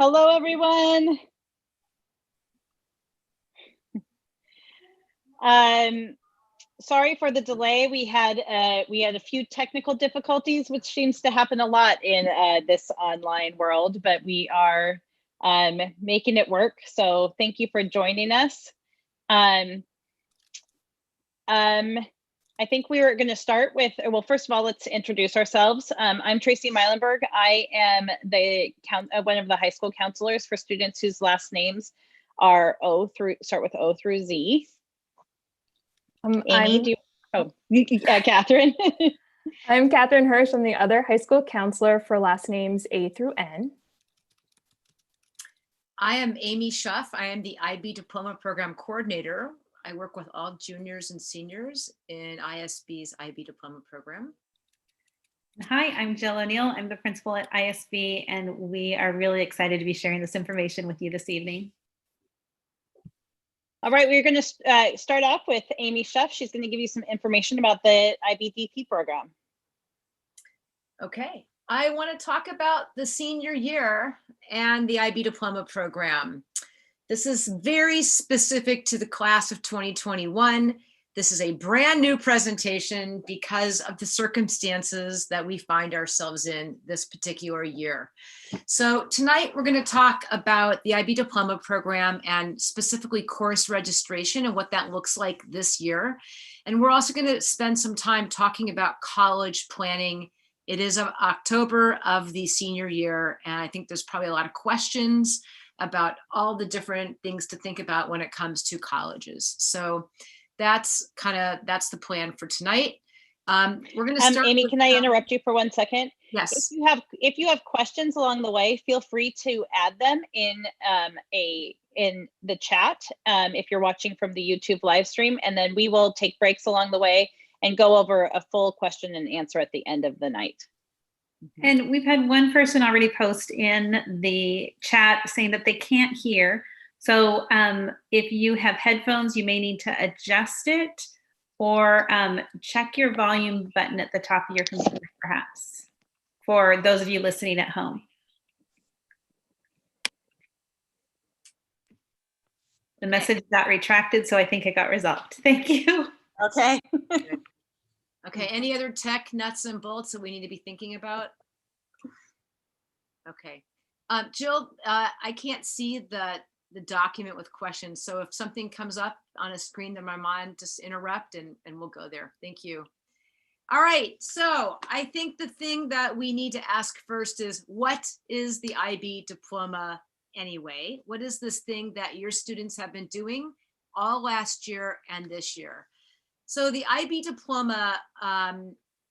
Hello, everyone. Sorry for the delay. We had a few technical difficulties, which seems to happen a lot in this online world, but we are making it work. So thank you for joining us. I think we were going to start with, well, first of all, let's introduce ourselves. I'm Tracy Meilenberg. I am one of the high school counselors for students whose last names are start with O through Z. Amy, Catherine. I'm Catherine Hirsch. I'm the other high school counselor for last names A through N. I am Amy Schuff. I am the IB Diploma Program Coordinator. I work with all juniors and seniors in ISB's IB Diploma Program. Hi, I'm Jill O'Neill. I'm the principal at ISB, and we are really excited to be sharing this information with you this evening. All right, we're going to start off with Amy Schuff. She's going to give you some information about the IB DP program. Okay, I want to talk about the senior year and the IB Diploma Program. This is very specific to the class of 2021. This is a brand new presentation because of the circumstances that we find ourselves in this particular year. So tonight we're going to talk about the IB Diploma Program and specifically course registration and what that looks like this year. And we're also going to spend some time talking about college planning. It is October of the senior year, and I think there's probably a lot of questions about all the different things to think about when it comes to colleges. So that's the plan for tonight. We're going to start. Amy, can I interrupt you for 1 second? Yes. If you have questions along the way, feel free to add them in the chat if you're watching from the YouTube live stream, and then we will take breaks along the way and go over a full question and answer at the end of the night. And we've had one person already post in the chat saying that they can't hear. So if you have headphones, you may need to adjust it or check your volume button at the top of your computer, perhaps, for those of you listening at home. The message got retracted, so I think it got resolved. Thank you. Okay. Okay, any other tech nuts and bolts that we need to be thinking about? Okay. Jill, I can't see the document with questions. So if something comes up on a screen in my mind, just interrupt and we'll go there. Thank you. All right, so I think the thing that we need to ask first is, what is the IB Diploma anyway? What is this thing that your students have been doing all last year and this year? So the IB Diploma,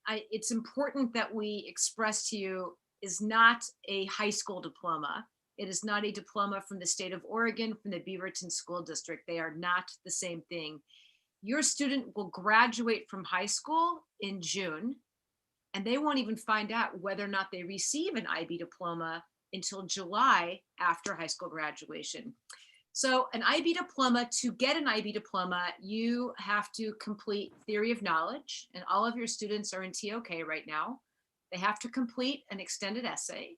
it's important that we express to you, is not a high school diploma. It is not a diploma from the state of Oregon, from the Beaverton School District. They are not the same thing. Your student will graduate from high school in June, and they won't even find out whether or not they receive an IB diploma until July after high school graduation. So an IB diploma, to get an IB diploma, you have to complete theory of knowledge, and all of your students are in TOK right now. They have to complete an extended essay.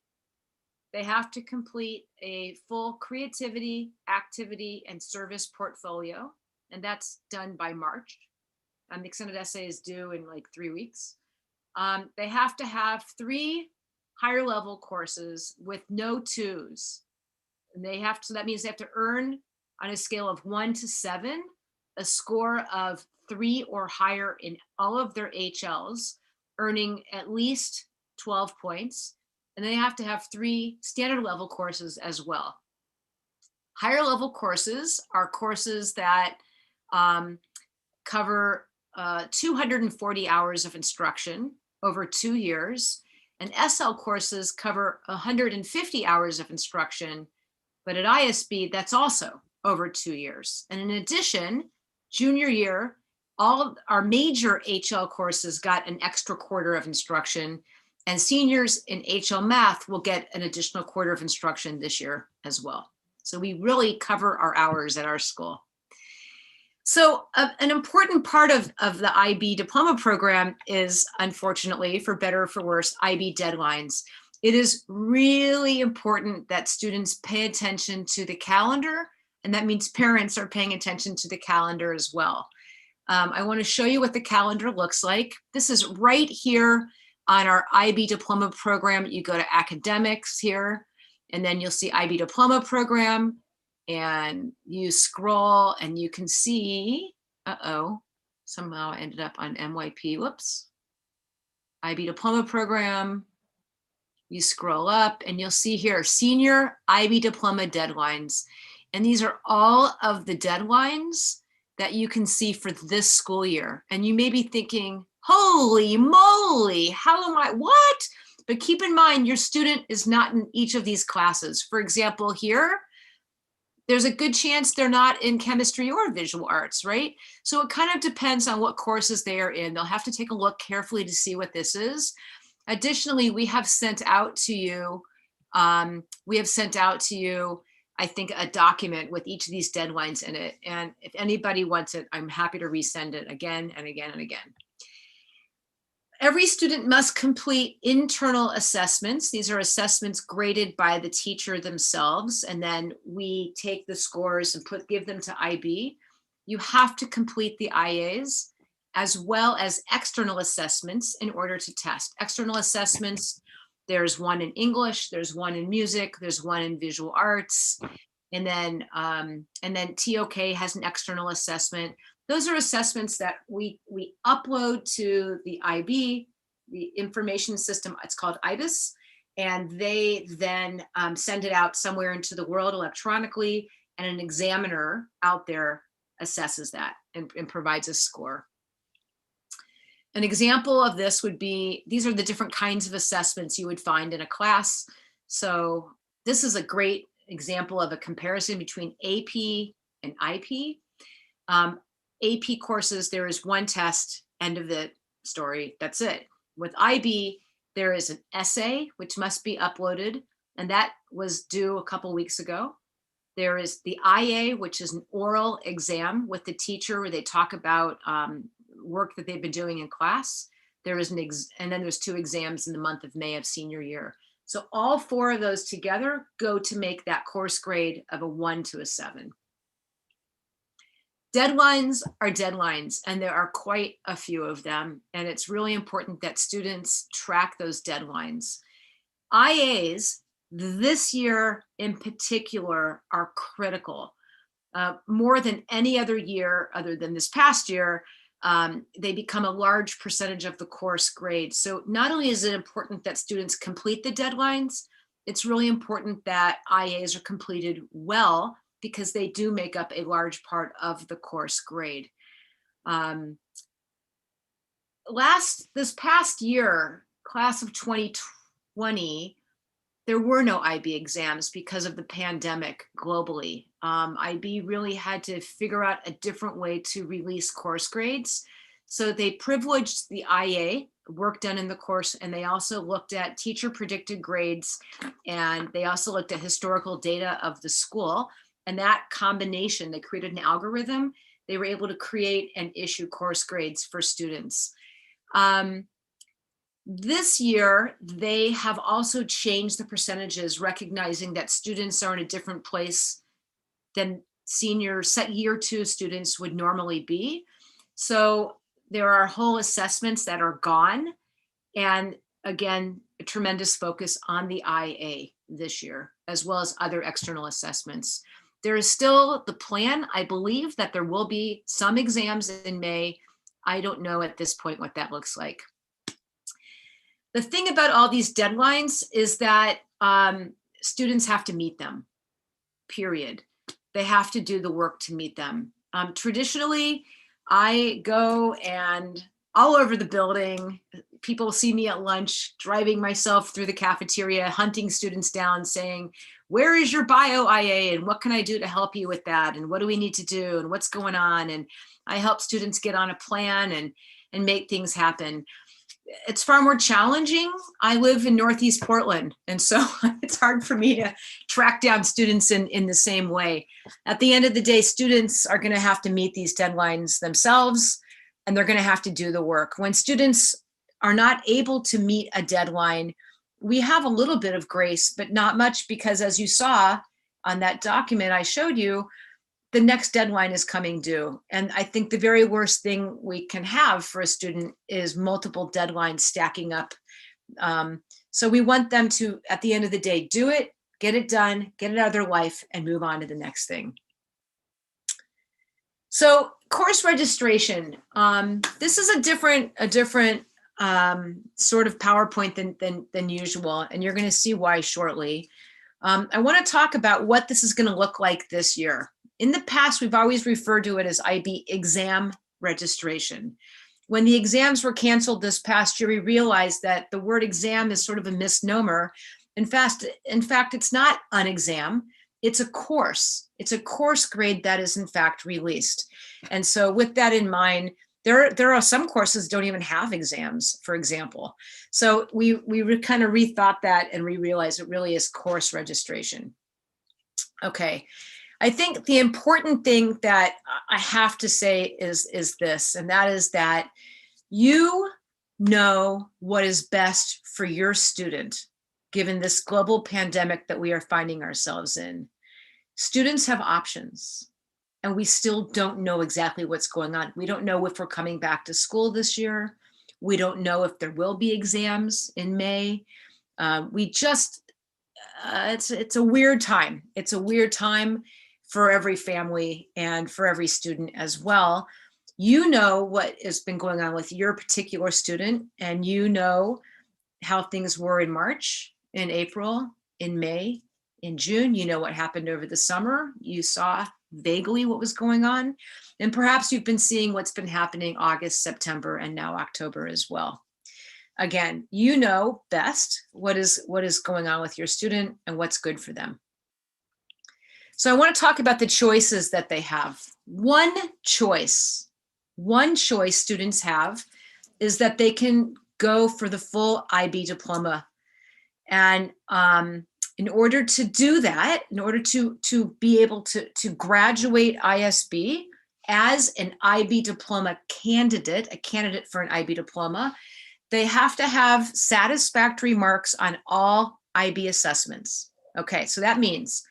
They have to complete a full creativity, activity, and service portfolio, and that's done by March. The extended essay is due in like 3 weeks. They have to have 3 higher level courses with no 2s. And so that means they have to earn, on a scale of 1 to 7, a score of 3 or higher in all of their HLs, earning at least 12 points. And they have to have 3 standard level courses as well. Higher level courses are courses that cover 240 hours of instruction over 2 years. And SL courses cover 150 hours of instruction. But at ISB, that's also over 2 years. And in addition, junior year, all of our major HL courses got an extra quarter of instruction, and seniors in HL math will get an additional quarter of instruction this year as well. So we really cover our hours at our school. So an important part of the IB diploma program is, unfortunately, for better or for worse, IB deadlines. It is really important that students pay attention to the calendar, and that means parents are paying attention to the calendar as well. I want to show you what the calendar looks like. This is right here on our IB diploma program. You go to academics here, and then you'll see IB diploma program, and you scroll and you can see, somehow I ended up on MYP, whoops. IB diploma program. You scroll up and you'll see here, senior IB diploma deadlines. And these are all of the deadlines that you can see for this school year. And you may be thinking, holy moly, how am I, what? But keep in mind, your student is not in each of these classes. For example, here, there's a good chance they're not in chemistry or visual arts, right? So it kind of depends on what courses they are in. They'll have to take a look carefully to see what this is. Additionally, we have sent out to you, I think, a document with each of these deadlines in it. And if anybody wants it, I'm happy to resend it again and again and again. Every student must complete internal assessments. These are assessments graded by the teacher themselves, and then we take the scores and give them to IB. You have to complete the IAs as well as external assessments in order to test. External assessments, there's one in English, there's one in music, there's one in visual arts, and then TOK has an external assessment. Those are assessments that we upload to the IB, the information system, it's called IBIS, and they then send it out somewhere into the world electronically, and an examiner out there assesses that and provides a score. An example of this would be, these are the different kinds of assessments you would find in a class. So this is a great example of a comparison between AP and IP. AP courses, there is one test, end of the story, that's it. With IB, there is an essay which must be uploaded, and that was due a couple weeks ago. There is the IA, which is an oral exam with the teacher where they talk about work that they've been doing in class. There is and then there's 2 exams in the month of May of senior year. So all 4 of those together go to make that course grade of a 1 to a 7. Deadlines are deadlines, and there are quite a few of them, and it's really important that students track those deadlines. IAs this year in particular are critical. More than any other year other than this past year, they become a large percentage of the course grade. So not only is it important that students complete the deadlines, it's really important that IAs are completed well, because they do make up a large part of the course grade. This past year, class of 2020, there were no IB exams because of the pandemic globally. IB really had to figure out a different way to release course grades. So they privileged the IA, work done in the course, and they also looked at teacher predicted grades, and they also looked at historical data of the school. And that combination, they created an algorithm. They were able to create and issue course grades for students. This year, they have also changed the percentages, recognizing that students are in a different place than year 2 students would normally be. So there are whole assessments that are gone. And again, a tremendous focus on the IA this year, as well as other external assessments. There is still the plan, I believe, that there will be some exams in May. I don't know at this point what that looks like. The thing about all these deadlines is that students have to meet them, period. They have to do the work to meet them. Traditionally, I go and all over the building, people see me at lunch, driving myself through the cafeteria, hunting students down, saying, where is your bio IA and what can I do to help you with that? And what do we need to do and what's going on? And I help students get on a plan and make things happen. It's far more challenging. I live in Northeast Portland, and so it's hard for me to track down students in the same way. At the end of the day, students are going to have to meet these deadlines themselves, and they're going to have to do the work. When students are not able to meet a deadline, we have a little bit of grace, but not much, because as you saw on that document I showed you, the next deadline is coming due. And I think the very worst thing we can have for a student is multiple deadlines stacking up. So we want them to, at the end of the day, do it, get it done, get it out of their life, and move on to the next thing. So course registration. This is a different sort of PowerPoint than usual, and you're going to see why shortly. I want to talk about what this is going to look like this year. In the past, we've always referred to it as IB exam registration. When the exams were canceled this past year, we realized that the word exam is sort of a misnomer. In fact, it's not an exam. It's a course. It's a course grade that is in fact released. And so with that in mind, there are some courses don't even have exams, for example. So we kind of rethought that, and we realized it really is course registration. Okay. I think the important thing that I have to say is this, and that is that you know what is best for your student, given this global pandemic that we are finding ourselves in. Students have options, and we still don't know exactly what's going on. We don't know if we're coming back to school this year. We don't know if there will be exams in May. It's a weird time. It's a weird time for every family and for every student as well. You know what has been going on with your particular student, and you know how things were in March, in April, in May, in June. You know what happened over the summer. You saw vaguely what was going on, and perhaps you've been seeing what's been happening August, September, and now October as well. Again, you know best what is going on with your student and what's good for them. So I want to talk about the choices that they have. One choice students have is that they can go for the full IB diploma. And in order to do that, in order to be able to graduate ISB as an IB diploma candidate, a candidate for an IB diploma, they have to have satisfactory marks on all IB assessments. Okay, so that means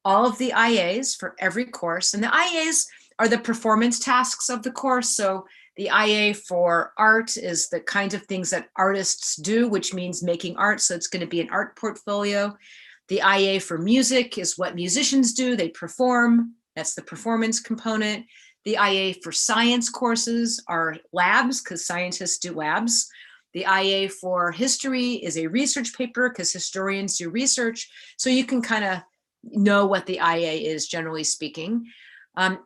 all of the IAs for every course, and the IAs are the performance tasks of the course. So the IA for art is the kinds of things that artists do, which means making art. So it's going to be an art portfolio. The IA for music is what musicians do. They perform. That's the performance component. The IA for science courses are labs, because scientists do labs. The IA for history is a research paper, because historians do research. So you can kind of know what the IA is, generally speaking.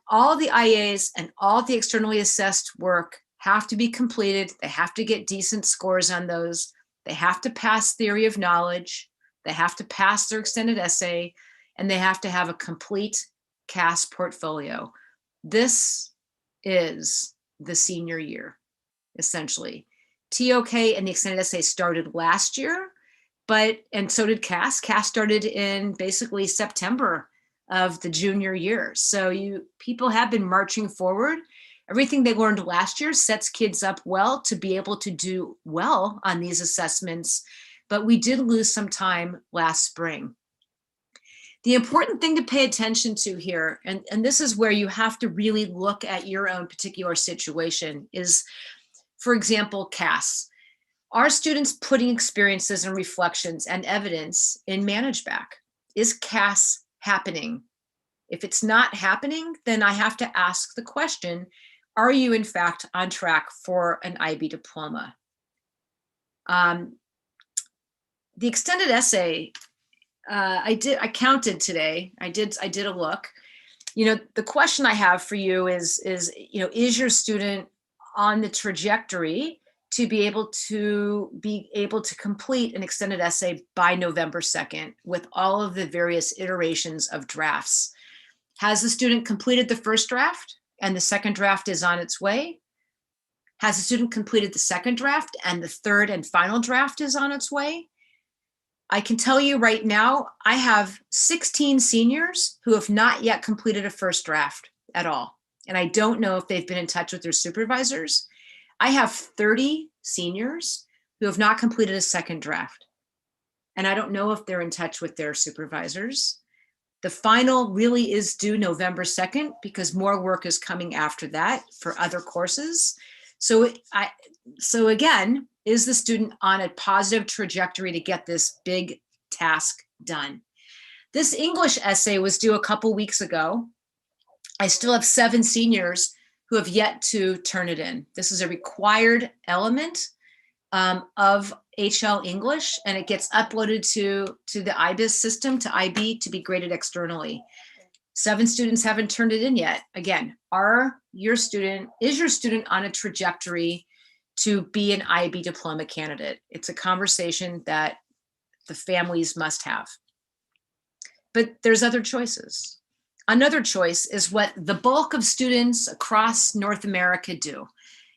All the IAs and all the externally assessed work have to be completed. They have to get decent scores on those. They have to pass theory of knowledge. They have to pass their extended essay, and they have to have a complete CAS portfolio. This is the senior year, essentially. TOK and the extended essay started last year, and so did CAS. CAS started in basically September of the junior year. So people have been marching forward. Everything they learned last year sets kids up well to be able to do well on these assessments, but we did lose some time last spring. The important thing to pay attention to here, and this is where you have to really look at your own particular situation, is, for example, CAS. Are students putting experiences and reflections and evidence in ManageBack? Is CAS happening? If it's not happening, then I have to ask the question, are you in fact on track for an IB diploma? The extended essay, I counted today. I did a look. The question I have for you is your student on the trajectory to be able to complete an extended essay by November 2nd with all of the various iterations of drafts? Has the student completed the first draft and the second draft is on its way? Has the student completed the second draft and the third and final draft is on its way? I can tell you right now, I have 16 seniors who have not yet completed a first draft at all. And I don't know if they've been in touch with their supervisors. I have 30 seniors who have not completed a second draft. and I don't know if they're in touch with their supervisors. The final really is due November 2nd because more work is coming after that for other courses. So again, is the student on a positive trajectory to get this big task done? This English essay was due a couple weeks ago. I still have 7 seniors who have yet to turn it in. This is a required element of HL English, and it gets uploaded to the IBIS system, to IB, to be graded externally. 7 students haven't turned it in yet. Again, is your student on a trajectory to be an IB diploma candidate? It's a conversation that the families must have. But there's other choices. Another choice is what the bulk of students across North America do.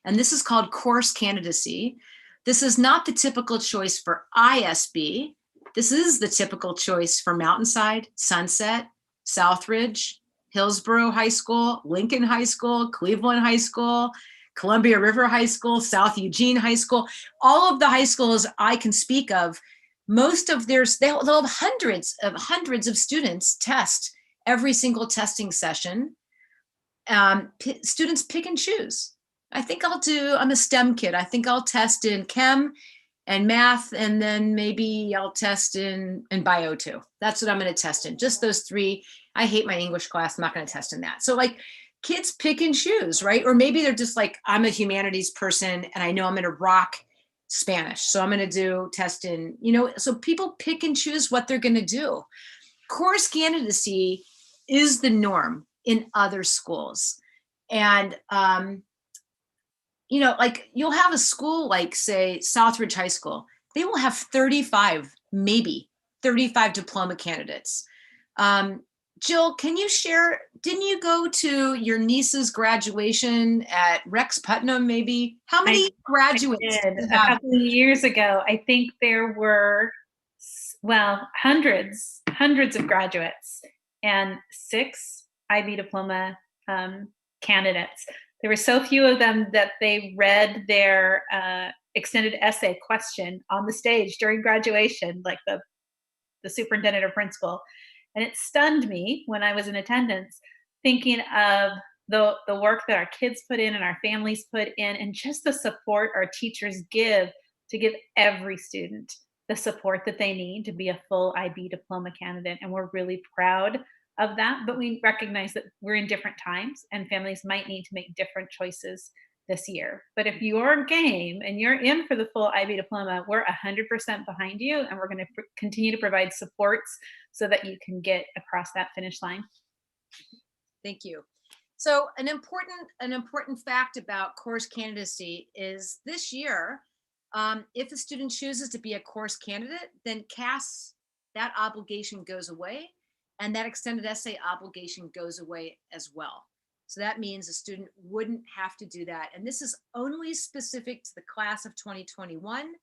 And this is called course candidacy. This is not the typical choice for ISB. This is the typical choice for Mountainside, Sunset, Southridge, Hillsborough High School, Lincoln High School, Cleveland High School, Columbia River High School, South Eugene High School. All of the high schools I can speak of, most of theirs, they'll have hundreds of students test every single testing session. Students pick and choose. I'm a STEM kid. I think I'll test in chem and math, and then maybe I'll test in bio too. That's what I'm going to test in. Just those 3. I hate my English class. I'm not going to test in that. So like kids pick and choose, right? Or maybe they're just like, I'm a humanities person and I know I'm going to rock Spanish. So I'm going to do test in, so people pick and choose what they're going to do. Course candidacy is the norm in other schools. And, like you'll have a school like, say, Southridge High School. They will have 35 diploma candidates. Jill, can you share, didn't you go to your niece's graduation at Rex Putnam maybe? How many graduates? I did. A couple of years ago, I think there were, hundreds of graduates and 6 IB diploma candidates. There were so few of them that they read their extended essay question on the stage during graduation, like the superintendent or principal. And it stunned me when I was in attendance, thinking of the work that our kids put in and our families put in, and just the support our teachers give to give every student the support that they need to be a full IB diploma candidate. And we're really proud of that, but we recognize that we're in different times and families might need to make different choices this year. But if you're game and you're in for the full IB diploma, we're 100% behind you, and we're going to continue to provide supports so that you can get across that finish line. Thank you. So an important fact about course candidacy is this year, if a student chooses to be a course candidate, then CAS, that obligation goes away, and that extended essay obligation goes away as well. So that means a student wouldn't have to do that. And this is only specific to the class of 2021.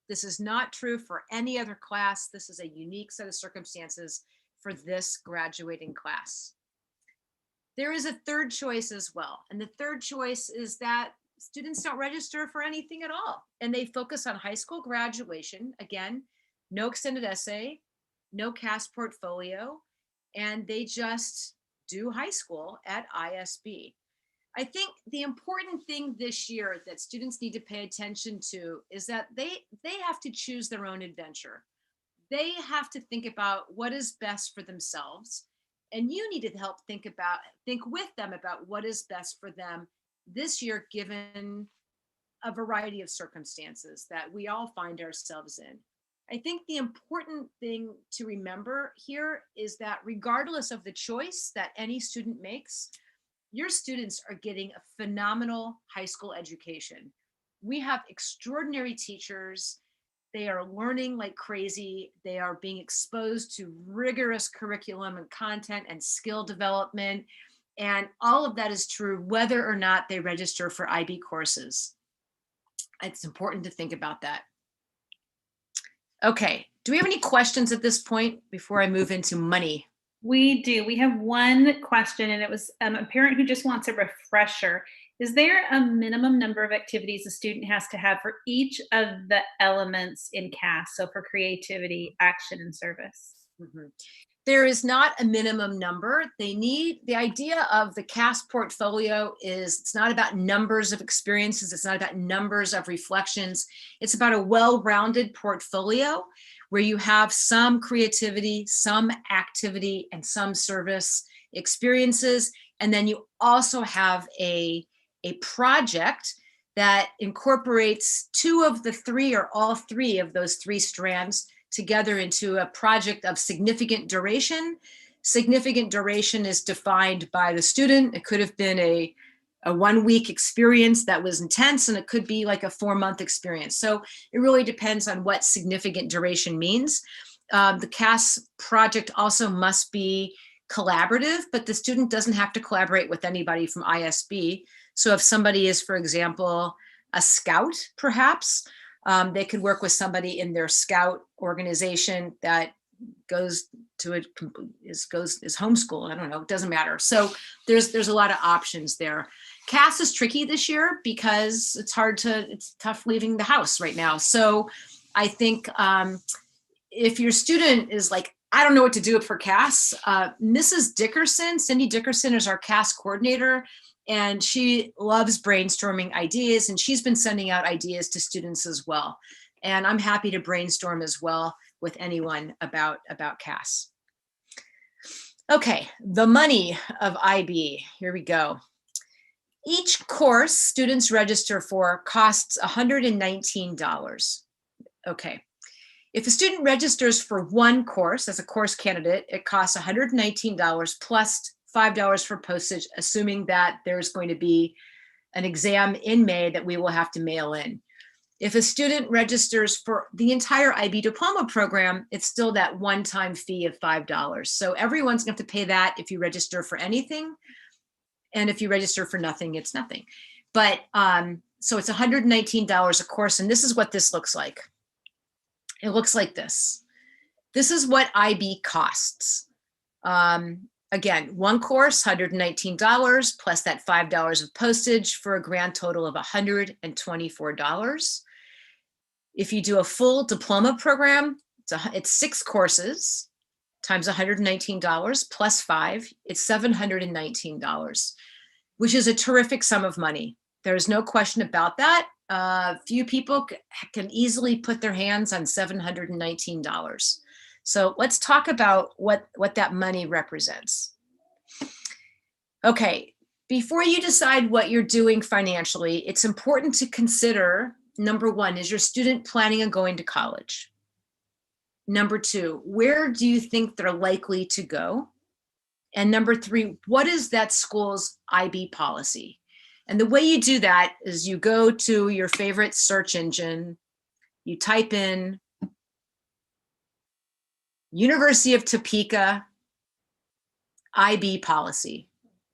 This is not true for any other class. This is a unique set of circumstances for this graduating class. There is a third choice as well. And the third choice is that students don't register for anything at all. And they focus on high school graduation. Again, no extended essay, no CAS portfolio, and they just do high school at ISB. I think the important thing this year that students need to pay attention to is that they have to choose their own adventure. They have to think about what is best for themselves. And you need to help think with them about what is best for them this year, given a variety of circumstances that we all find ourselves in. I think the important thing to remember here is that regardless of the choice that any student makes, your students are getting a phenomenal high school education. We have extraordinary teachers. They are learning like crazy. They are being exposed to rigorous curriculum and content and skill development. And all of that is true whether or not they register for IB courses. It's important to think about that. Okay, do we have any questions at this point before I move into money? We do. We have one question, and it was a parent who just wants a refresher. Is there a minimum number of activities a student has to have for each of the elements in CAS? So for creativity, action, and service? Mhm. There is not a minimum number. The idea of the CAS portfolio is it's not about numbers of experiences. It's not about numbers of reflections. It's about a well-rounded portfolio where you have some creativity, some activity, and some service experiences. And then you also have a project that incorporates two of the three or all three of those three strands together into a project of significant duration. Significant duration is defined by the student. It could have been a 1 week experience that was intense, and it could be like a 4-month experience. So it really depends on what significant duration means. The CAS project also must be collaborative, but the student doesn't have to collaborate with anybody from ISB. So if somebody is, for example, a scout, perhaps, they could work with somebody in their scout organization that goes to it, is homeschool. I don't know, it doesn't matter. So there's a lot of options there. CAS is tricky this year because it's tough leaving the house right now. So I think if your student is like, I don't know what to do for CAS, Mrs. Dickerson, Cindy Dickerson is our CAS coordinator, and she loves brainstorming ideas, and she's been sending out ideas to students as well. And I'm happy to brainstorm as well with anyone about CAS. Okay, the money of IB, here we go. Each course students register for costs $119. Okay, if a student registers for one course as a course candidate, it costs $119 plus $5 for postage, assuming that there's going to be an exam in May that we will have to mail in. If a student registers for the entire IB diploma program, it's still that one-time fee of $5. So everyone's going to have to pay that if you register for anything. And if you register for nothing, it's nothing. But so it's $119 a course. And this is what this looks like. It looks like this. This is what IB costs. Again, one course, $119 plus that $5 of postage for a grand total of $124. If you do a full diploma program, it's 6 courses times $119 plus 5, it's $719, which is a terrific sum of money. There's no question about that. Few people can easily put their hands on $719. So let's talk about what that money represents. Okay, before you decide what you're doing financially, it's important to consider, number one, is your student planning on going to college? Number two, where do you think they're likely to go? And number three, what is that school's IB policy? And the way you do that is you go to your favorite search engine, you type in University of Topeka IB policy,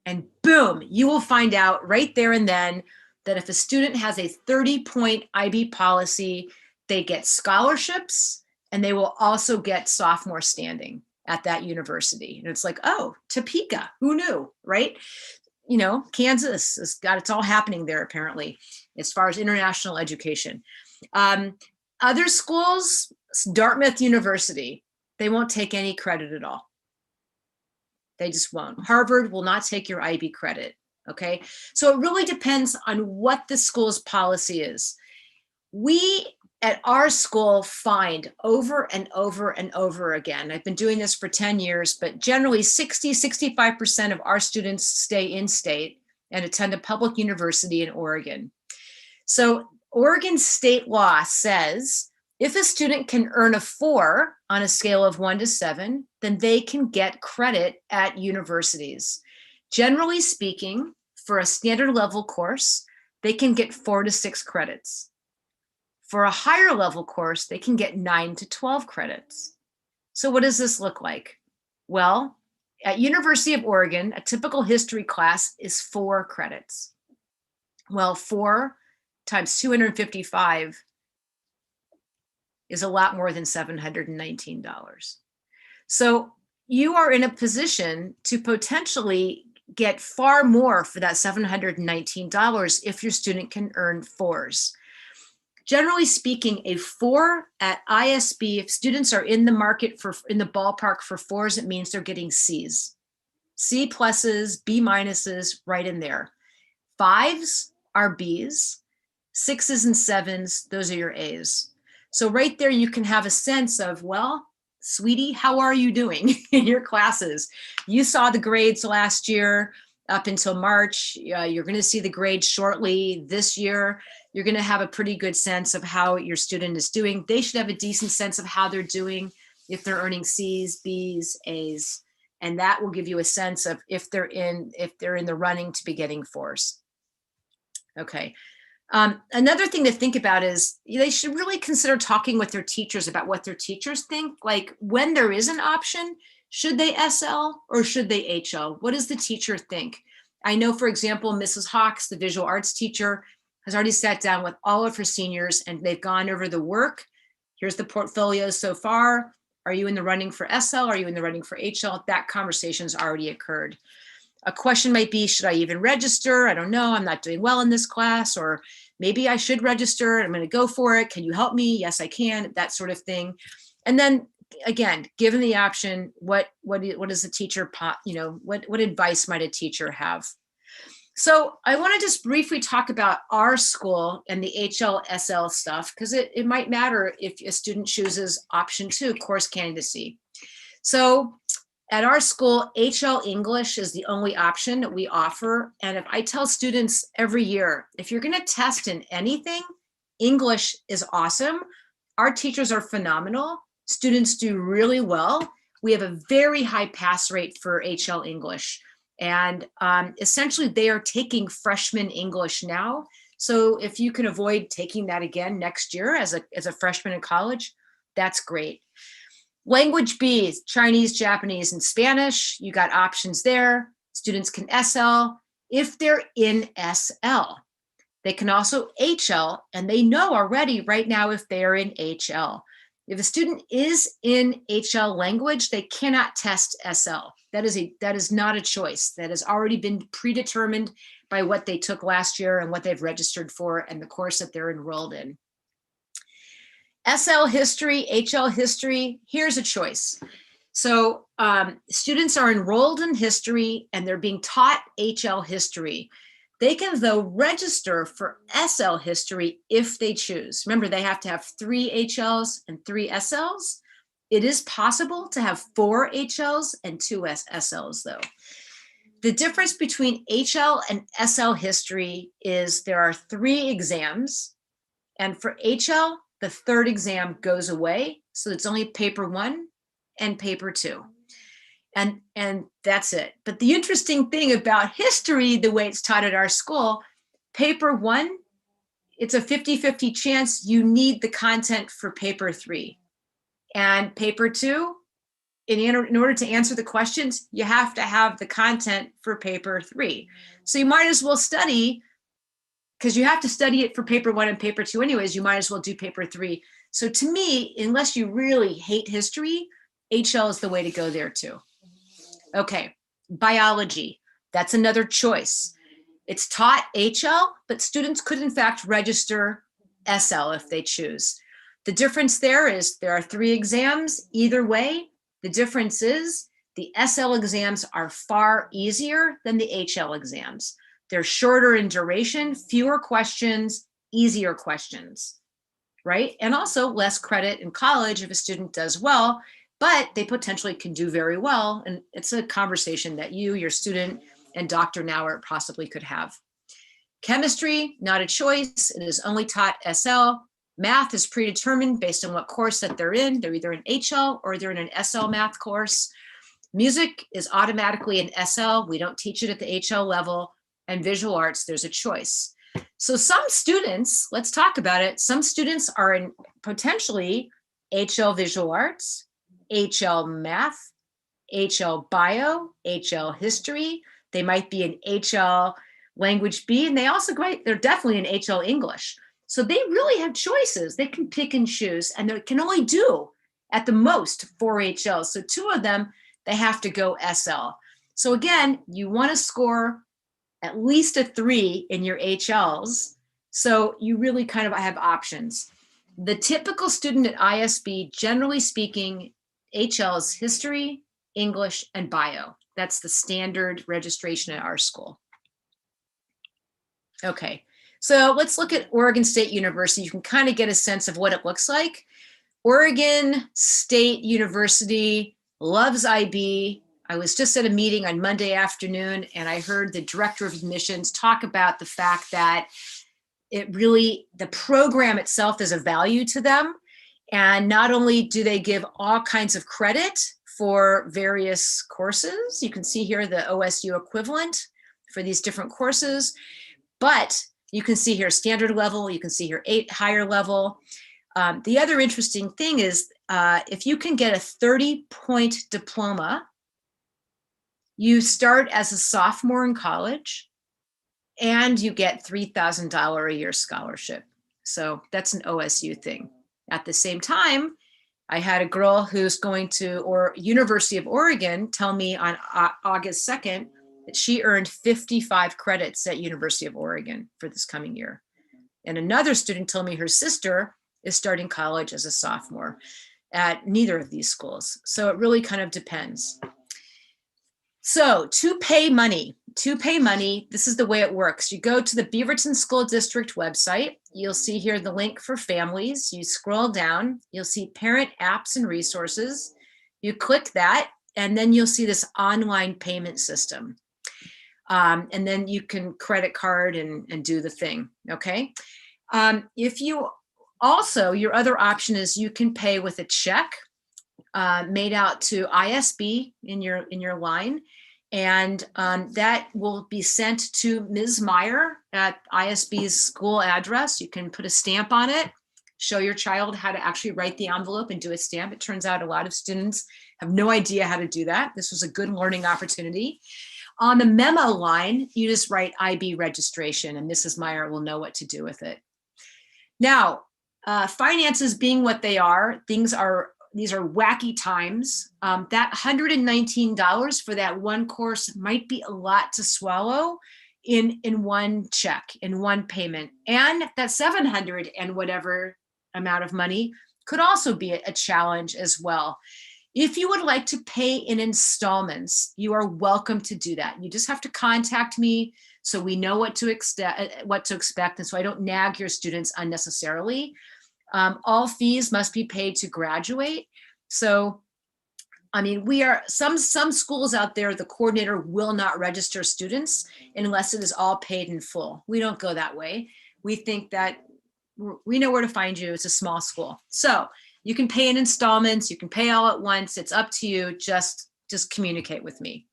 and boom, you will find out right there and then that if a student has a 30-point IB policy, they get scholarships and they will also get sophomore standing at that university. And it's like, oh, Topeka, who knew, right? You know, Kansas has got, it's all happening there apparently, as far as international education. Other schools, Dartmouth University, they won't take any credit at all. They just won't. Harvard will not take your IB credit, okay? So it really depends on what the school's policy is. We at our school find over and over and over again, I've been doing this for 10 years, but generally 65% of our students stay in state and attend a public university in Oregon. So Oregon state law says if a student can earn a 4 on a scale of 1 to 7, then they can get credit at universities. Generally speaking, for a standard level course, they can get 4 to 6 credits. For a higher level course, they can get 9 to 12 credits. So what does this look like? Well, at University of Oregon, a typical history class is 4 credits. Well, 4 times 255 is a lot more than $719. So you are in a position to potentially get far more for that $719 if your student can earn 4s. Generally speaking, a 4 at ISB, if students are in the market in the ballpark for 4s, it means they're getting Cs. C pluses, B minuses, right in there. 5s are Bs, 6s and 7s, those are your As. So right there, you can have a sense of, well, sweetie, how are you doing in your classes? You saw the grades last year up until March. You're going to see the grades shortly this year. You're going to have a pretty good sense of how your student is doing. They should have a decent sense of how they're doing if they're earning Cs, Bs, As, and that will give you a sense of if they're in the running to be getting 4s. Okay. Another thing to think about is they should really consider talking with their teachers about what their teachers think. Like when there is an option, should they SL or should they HL? What does the teacher think? I know, for example, Mrs. Hawks, the visual arts teacher, has already sat down with all of her seniors and they've gone over the work. Here's the portfolio so far. Are you in the running for SL? Are you in the running for HL? That conversation's already occurred. A question might be, should I even register? I don't know, I'm not doing well in this class, or maybe I should register, I'm gonna go for it. Can you help me? Yes, I can, that sort of thing. And then again, given the option, what does the teacher, what advice might a teacher have? So I wanna just briefly talk about our school and the HL-SL stuff, because it might matter if a student chooses option 2, course candidacy. So at our school, HL English is the only option that we offer. And if I tell students every year, if you're going to test in anything, English is awesome. Our teachers are phenomenal. Students do really well. We have a very high pass rate for HL English. And essentially, they are taking freshman English now. So if you can avoid taking that again next year as a freshman in college, that's great. Language B, Chinese, Japanese, and Spanish. You got options there. Students can SL if they're in SL. They can also HL, and they know already right now if they are in HL. If a student is in HL language, they cannot test SL. That is not a choice. That has already been predetermined by what they took last year and what they've registered for and the course that they're enrolled in. SL history, HL history, here's a choice. So students are enrolled in history and they're being taught HL history. They can, though, register for SL history if they choose. Remember, they have to have 3 HLs and 3 SLs. It is possible to have 4 HLs and 2 SLs, though. The difference between HL and SL history is there are 3 exams, and for HL, the 3rd exam goes away, so it's only paper 1 and paper 2. And that's it. But the interesting thing about history, the way it's taught at our school, paper 1, it's a 50-50 chance you need the content for paper 3. And paper 2, in order to answer the questions, you have to have the content for paper 3. So you might as well study, because you have to study it for paper 1 and paper 2 anyways, you might as well do paper 3. So to me, unless you really hate history, HL is the way to go there too. Okay, biology, that's another choice. It's taught HL, but students could in fact register SL if they choose. The difference there is there are 3 exams either way. The difference is the SL exams are far easier than the HL exams. They're shorter in duration, fewer questions, easier questions, right? And also less credit in college if a student does well, but they potentially can do very well. And it's a conversation that you, your student, and Dr. Nauert possibly could have. Chemistry, not a choice. It is only taught SL. Math is predetermined based on what course that they're in. They're either in HL or they're in an SL math course. Music is automatically an SL. We don't teach it at the HL level. And visual arts, there's a choice. So some students, let's talk about it. Some students are in potentially HL visual arts, HL math, HL bio, HL history. They might be in HL language B, and they're definitely in HL English. So they really have choices. They can pick and choose, and they can only do at the most 4 HLs. So 2 of them, they have to go SL. So again, you want to score at least a 3 in your HLs. So you really kind of have options. The typical student at ISB, generally speaking, HLs history, English, and bio. That's the standard registration at our school. Okay, so let's look at Oregon State University. You can kind of get a sense of what it looks like. Oregon State University loves IB. I was just at a meeting on Monday afternoon, and I heard the director of admissions talk about the fact that the program itself is of value to them. And not only do they give all kinds of credit for various courses, you can see here the OSU equivalent for these different courses, but you can see here standard level, you can see here 8 higher level. The other interesting thing is if you can get a 30-point diploma, you start as a sophomore in college and you get $3,000 a year scholarship. So that's an OSU thing. At the same time, I had a girl who's going to University of Oregon tell me on August 2nd that she earned 55 credits at University of Oregon for this coming year. And another student told me her sister is starting college as a sophomore at neither of these schools. So it really kind of depends. So to pay money, this is the way it works. You go to the Beaverton School District website. You'll see here the link for families. You scroll down, you'll see parent apps and resources. You click that, and then you'll see this online payment system. And then you can credit card and do the thing, okay? If you also, your other option is you can pay with a check made out to ISB in your line. And that will be sent to Ms. Meyer at ISB's school address. You can put a stamp on it, show your child how to actually write the envelope and do a stamp. It turns out a lot of students have no idea how to do that. This was a good learning opportunity. On the memo line, you just write IB registration and Mrs. Meyer will know what to do with it. Now, finances being what they are, these are wacky times. That $119 for that one course might be a lot to swallow in one check, in one payment. And that 700 and whatever amount of money could also be a challenge as well. If you would like to pay in installments, you are welcome to do that. You just have to contact me so we know what to expect, and so I don't nag your students unnecessarily. All fees must be paid to graduate. So, I mean, some schools out there, the coordinator will not register students unless it is all paid in full. We don't go that way. We think that we know where to find you. It's a small school. So you can pay in installments, you can pay all at once. It's up to you. Just communicate with me,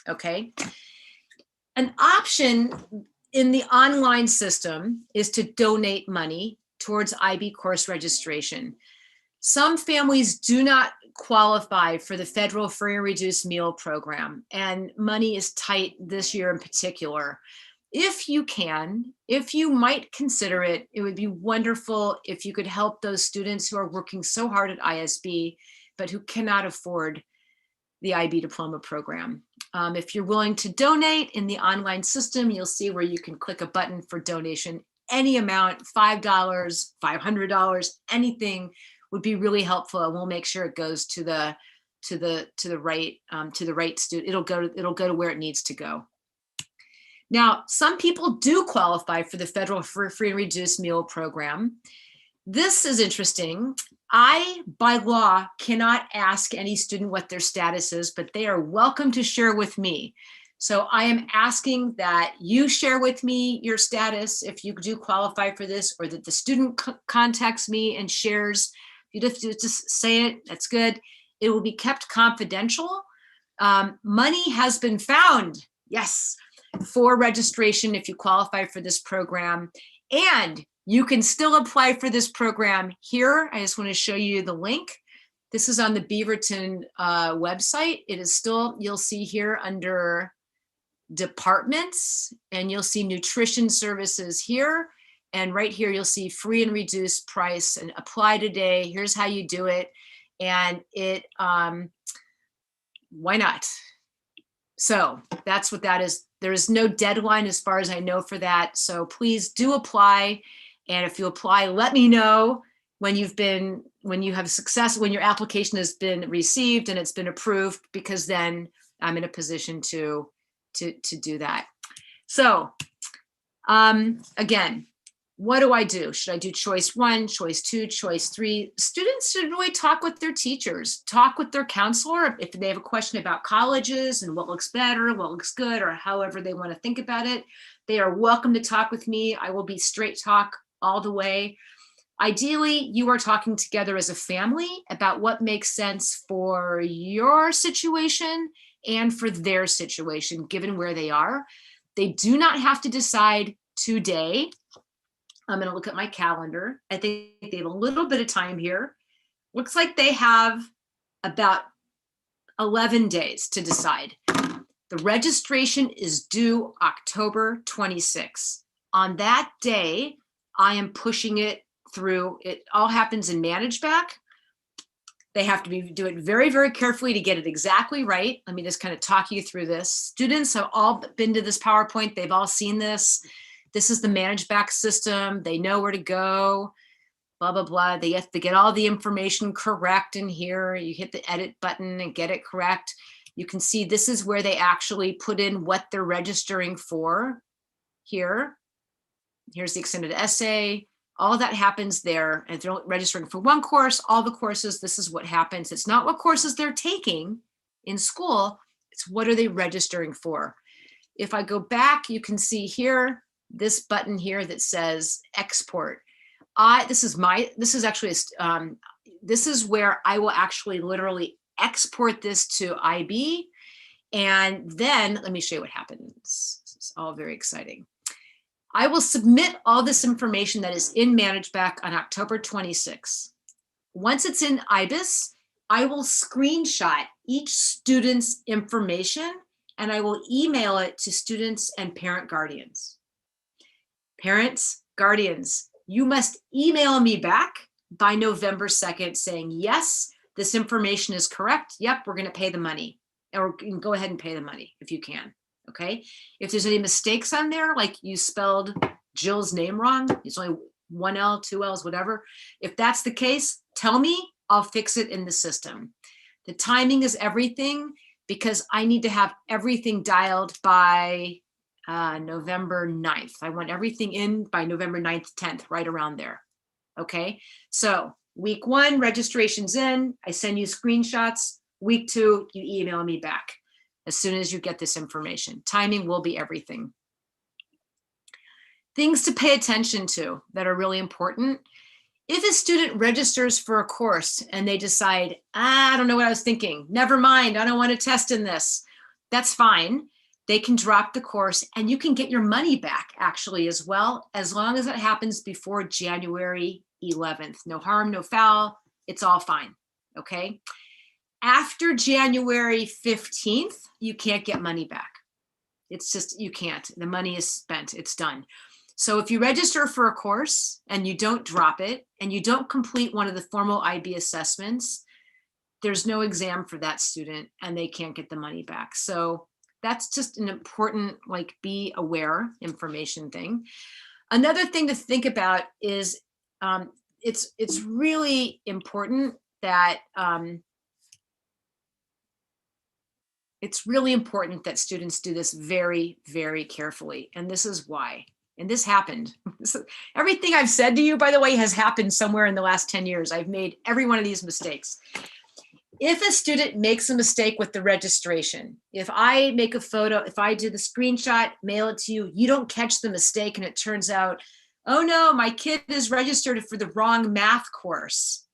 okay? An option in the online system is to donate money towards IB course registration. Some families do not qualify for the federal free and reduced meal program, and money is tight this year in particular. If you might consider it, it would be wonderful if you could help those students who are working so hard at ISB, but who cannot afford the IB diploma program. If you're willing to donate in the online system, you'll see where you can click a button for donation. Any amount, $5, $500, anything would be really helpful, and we'll make sure it goes to the right student. It'll go to where it needs to go. Now, some people do qualify for the federal free and reduced meal program. This is interesting. I, by law, cannot ask any student what their status is, but they are welcome to share with me. So I am asking that you share with me your status if you do qualify for this, or that the student contacts me and shares. You just say it, that's good. It will be kept confidential. Money has been found, yes, for registration if you qualify for this program. And you can still apply for this program here. I just want to show you the link. This is on the Beaverton website. It is still, you'll see here under departments, and you'll see nutrition services here. And right here, you'll see free and reduced price and apply today. Here's how you do it. And why not? So that's what that is. There is no deadline as far as I know for that. So please do apply. And if you apply, let me know when you have success, when your application has been received and it's been approved, because then I'm in a position to do that. So again, what do I do? Should I do choice 1, choice 2, choice 3? Students should really talk with their teachers, talk with their counselor if they have a question about colleges and what looks better, what looks good, or however they want to think about it. They are welcome to talk with me. I will be straight talk all the way. Ideally, you are talking together as a family about what makes sense for your situation and for their situation, given where they are. They do not have to decide today. I'm going to look at my calendar. I think they have a little bit of time here. Looks like they have about 11 days to decide. The registration is due October 26th. On that day, I am pushing it through. It all happens in ManageBack. They have to do it very, very carefully to get it exactly right. Let me just kind of talk you through this. Students have all been to this PowerPoint. They've all seen this. This is the ManageBack system. They know where to go, blah, blah, blah. They have to get all the information correct in here. You hit the edit button and get it correct. You can see this is where they actually put in what they're registering for here. Here's the extended essay. All that happens there. And if they're registering for one course, all the courses, this is what happens. It's not what courses they're taking in school. It's what are they registering for. If I go back, you can see here, this button here that says export. This is where I will actually literally export this to IB. And then let me show you what happens. This is all very exciting. I will submit all this information that is in ManageBack on October 26th. Once it's in IBIS, I will screenshot each student's information and I will email it to students and parent guardians. Parents, guardians, you must email me back by November 2nd saying, yes, this information is correct. Yep, we're going to pay the money. Or you can go ahead and pay the money if you can. Okay. If there's any mistakes on there, like you spelled Jill's name wrong, it's only 1 L, 2 L's, whatever. If that's the case, tell me, I'll fix it in the system. The timing is everything because I need to have everything dialed by November 9th. I want everything in by November 9th, 10th, right around there. Okay. So week 1, registration's in. I send you screenshots. Week 2, you email me back as soon as you get this information. Timing will be everything. Things to pay attention to that are really important. If a student registers for a course and they decide, I don't know what I was thinking, never mind, I don't want to test in this, that's fine. They can drop the course and you can get your money back actually as well, as long as it happens before January 11th. No harm, no foul, it's all fine, okay? After January 15th, you can't get money back. It's just, you can't. The money is spent, it's done. So if you register for a course and you don't drop it and you don't complete one of the formal IB assessments, there's no exam for that student and they can't get the money back. So that's just an important, like, be aware information thing. Another thing to think about is it's really important that students do this very, very carefully. And this is why. And this happened. Everything I've said to you, by the way, has happened somewhere in the last 10 years. I've made every one of these mistakes. If a student makes a mistake with the registration, if I make a photo, if I do the screenshot, mail it to you, you don't catch the mistake and it turns out, oh no, my kid is registered for the wrong math course.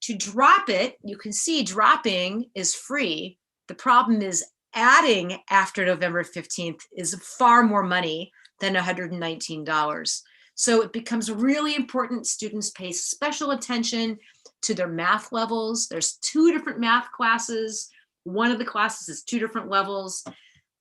To drop it, you can see dropping is free. The problem is adding after November 15th is far more money than $119. So it becomes really important students pay special attention to their math levels. There's 2 different math classes. One of the classes is 2 different levels.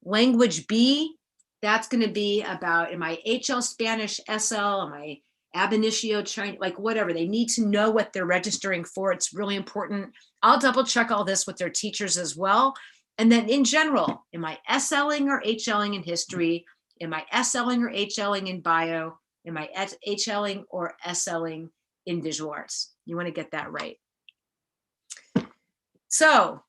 Language B, that's going to be about, am I HL Spanish, SL, am I ab initio Chinese, like whatever. They need to know what they're registering for. It's really important. I'll double check all this with their teachers as well. And then in general, am I SLing or HLing in history? Am I SLing or HLing in bio? Am I HLing or SLing in visual arts? You want to get that right. So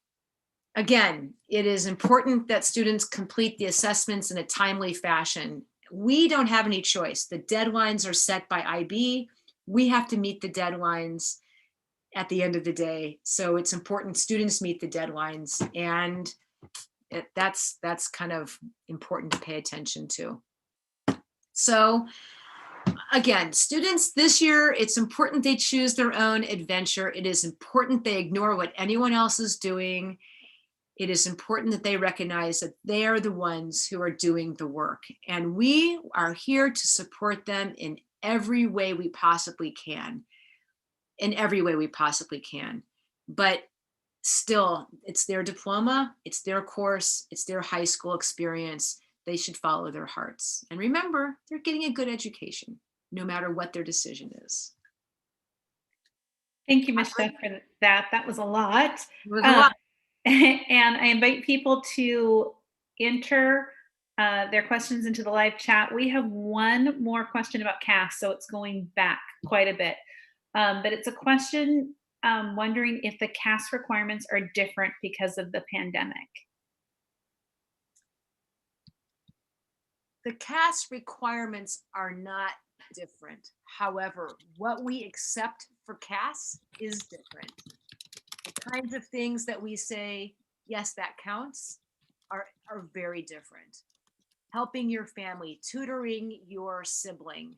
again, it is important that students complete the assessments in a timely fashion. We don't have any choice. The deadlines are set by IB. We have to meet the deadlines at the end of the day. So it's important students meet the deadlines, and that's kind of important to pay attention to. So again, students this year, it's important they choose their own adventure. It is important they ignore what anyone else is doing. It is important that they recognize that they are the ones who are doing the work. And we are here to support them in every way we possibly can. In every way we possibly can. But still, it's their diploma, it's their course, it's their high school experience. They should follow their hearts. And remember, they're getting a good education, no matter what their decision is. Thank you, Michelle, for that. That was a lot. It was a lot. And I invite people to enter their questions into the live chat. We have one more question about CAS, so it's going back quite a bit. But it's a question wondering if the CAS requirements are different because of the pandemic. The CAS requirements are not different. However, what we accept for CAS is different. The kinds of things that we say, yes, that counts, are very different. Helping your family, tutoring your sibling,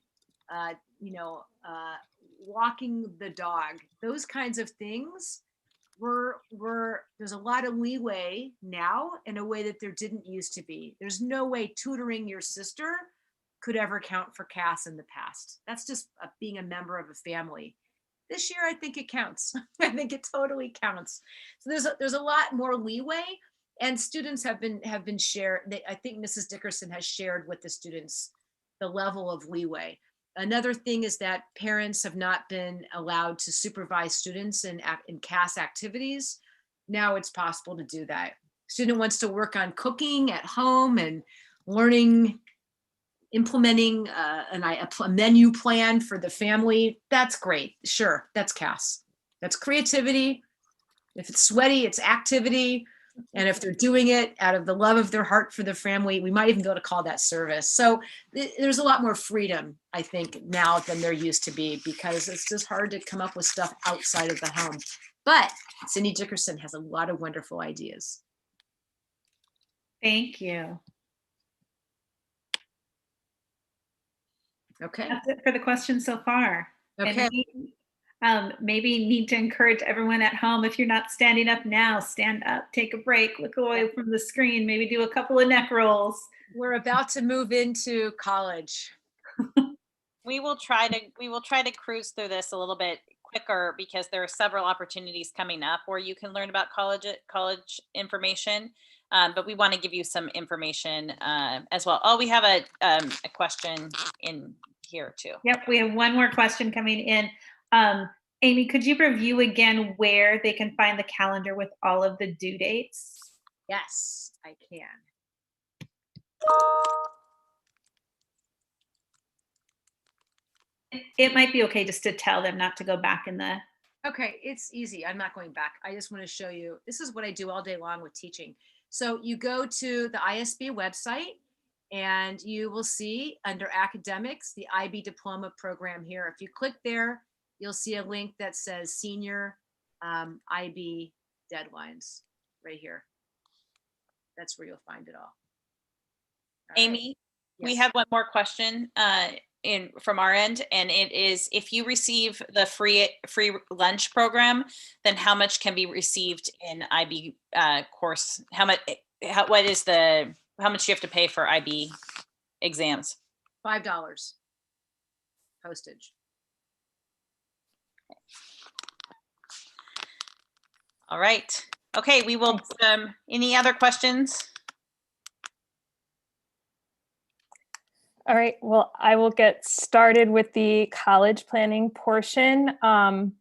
walking the dog, those kinds of things there's a lot of leeway now in a way that there didn't used to be. There's no way tutoring your sister could ever count for CAS in the past. That's just being a member of a family. This year, I think it counts. I think it totally counts. So there's a lot more leeway, and students have been shared. I think Mrs. Dickerson has shared with the students the level of leeway. Another thing is that parents have not been allowed to supervise students in CAS activities. Now it's possible to do that. Student wants to work on cooking at home and learning, implementing a menu plan for the family. That's great. Sure, that's CAS. That's creativity. If it's sweaty, it's activity. And if they're doing it out of the love of their heart for the family, we might even be able to call that service. So there's a lot more freedom, I think, now than there used to be, because it's just hard to come up with stuff outside of the home. But Cindy Dickerson has a lot of wonderful ideas. Thank you. Okay. That's it for the questions so far. Okay. And maybe need to encourage everyone at home, if you're not standing up now, stand up, take a break, look away from the screen, maybe do a couple of neck rolls. We're about to move into college. We will try to cruise through this a little bit quicker because there are several opportunities coming up where you can learn about college information. But we want to give you some information as well. Oh, we have a question in here too. Yep, we have one more question coming in. Amy, could you review again where they can find the calendar with all of the due dates? Yes, I can. It might be okay just to tell them not to go back in the... Okay, it's easy. I'm not going back. I just want to show you. This is what I do all day long with teaching. So you go to the ISB website and you will see under academics, the IB diploma program here. If you click there, you'll see a link that says senior IB deadlines right here. That's where you'll find it all. Amy, Yes. we have one more question from our end, and it is, if you receive the free lunch program, then how much can be received in IB course? How much do you have to pay for IB exams? $5 postage. All right. Okay, we will, any other questions? All right, well, I will get started with the college planning portion. I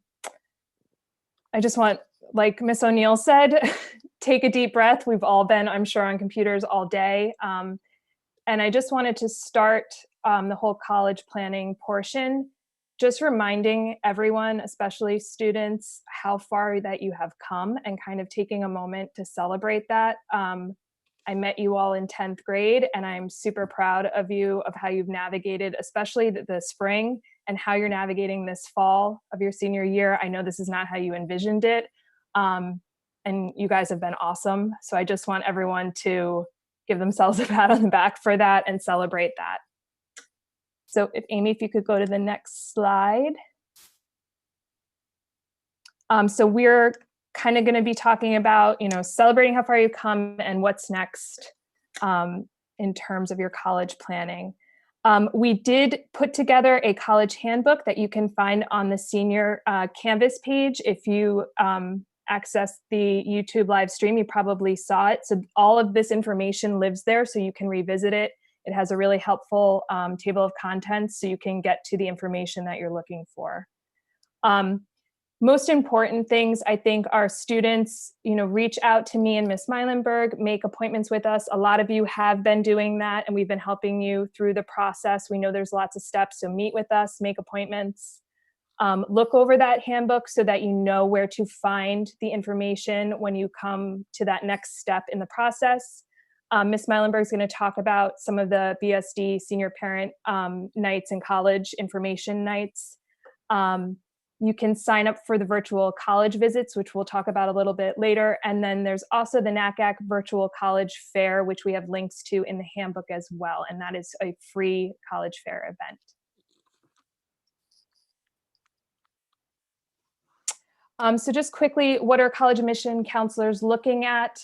just want, like Ms. O'Neill said, take a deep breath. We've all been, I'm sure, on computers all day. And I just wanted to start the whole college planning portion, just reminding everyone, especially students, how far that you have come and kind of taking a moment to celebrate that. I met you all in 10th grade, and I'm super proud of you, of how you've navigated, especially the spring, and how you're navigating this fall of your senior year. I know this is not how you envisioned it, and you guys have been awesome. So I just want everyone to give themselves a pat on the back for that and celebrate that. So if Amy, if you could go to the next slide. So we're kind of going to be talking about, celebrating how far you've come and what's next in terms of your college planning. We did put together a college handbook that you can find on the senior Canvas page. If you access the YouTube live stream, you probably saw it. So all of this information lives there, so you can revisit it. It has a really helpful table of contents, so you can get to the information that you're looking for. Most important things, I think, are students, reach out to me and Ms. Meilenberg, make appointments with us. A lot of you have been doing that, and we've been helping you through the process. We know there's lots of steps, so meet with us, make appointments. Look over that handbook so that you know where to find the information when you come to that next step in the process. Ms. Meilenberg is going to talk about some of the BSD senior parent nights and college information nights. You can sign up for the virtual college visits, which we'll talk about a little bit later. And then there's also the NACAC virtual college fair, which we have links to in the handbook as well. And that is a free college fair event. So just quickly, what are college admission counselors looking at?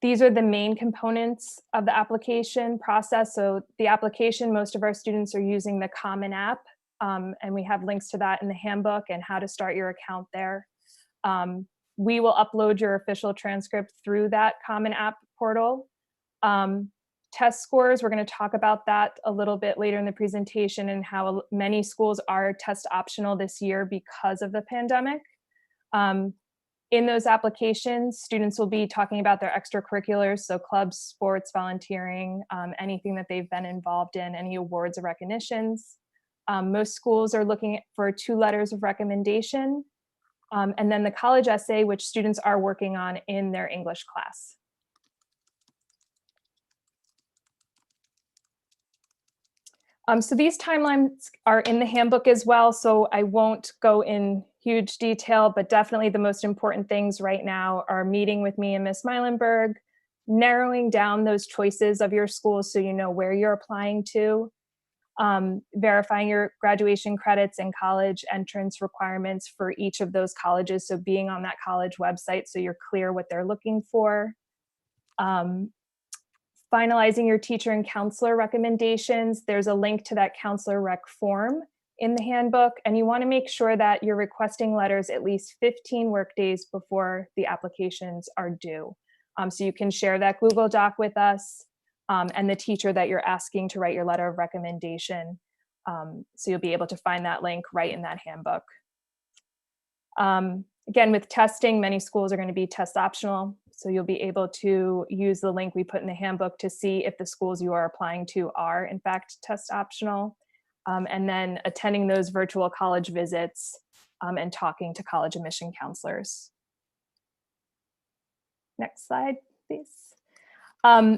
These are the main components of the application process. So the application, most of our students are using the Common App, and we have links to that in the handbook and how to start your account there. We will upload your official transcript through that Common App portal. Test scores, we're going to talk about that a little bit later in the presentation, and how many schools are test optional this year because of the pandemic. In those applications, students will be talking about their extracurriculars, so clubs, sports, volunteering, anything that they've been involved in, any awards or recognitions. Most schools are looking for 2 letters of recommendation, and then the college essay, which students are working on in their English class. So these timelines are in the handbook as well, so I won't go in huge detail, but definitely the most important things right now are meeting with me and Ms. Meilenberg, narrowing down those choices of your schools so you know where you're applying to, verifying your graduation credits and college entrance requirements for each of those colleges, so being on that college website so you're clear what they're looking for. Finalizing your teacher and counselor recommendations. There's a link to that counselor rec form in the handbook, and you want to make sure that you're requesting letters at least 15 work days before the applications are due. So you can share that Google Doc with us and the teacher that you're asking to write your letter of recommendation. So you'll be able to find that link right in that handbook. Again, with testing, many schools are going to be test optional. So you'll be able to use the link we put in the handbook to see if the schools you are applying to are in fact test optional. And then attending those virtual college visits and talking to college admission counselors. Next slide, please.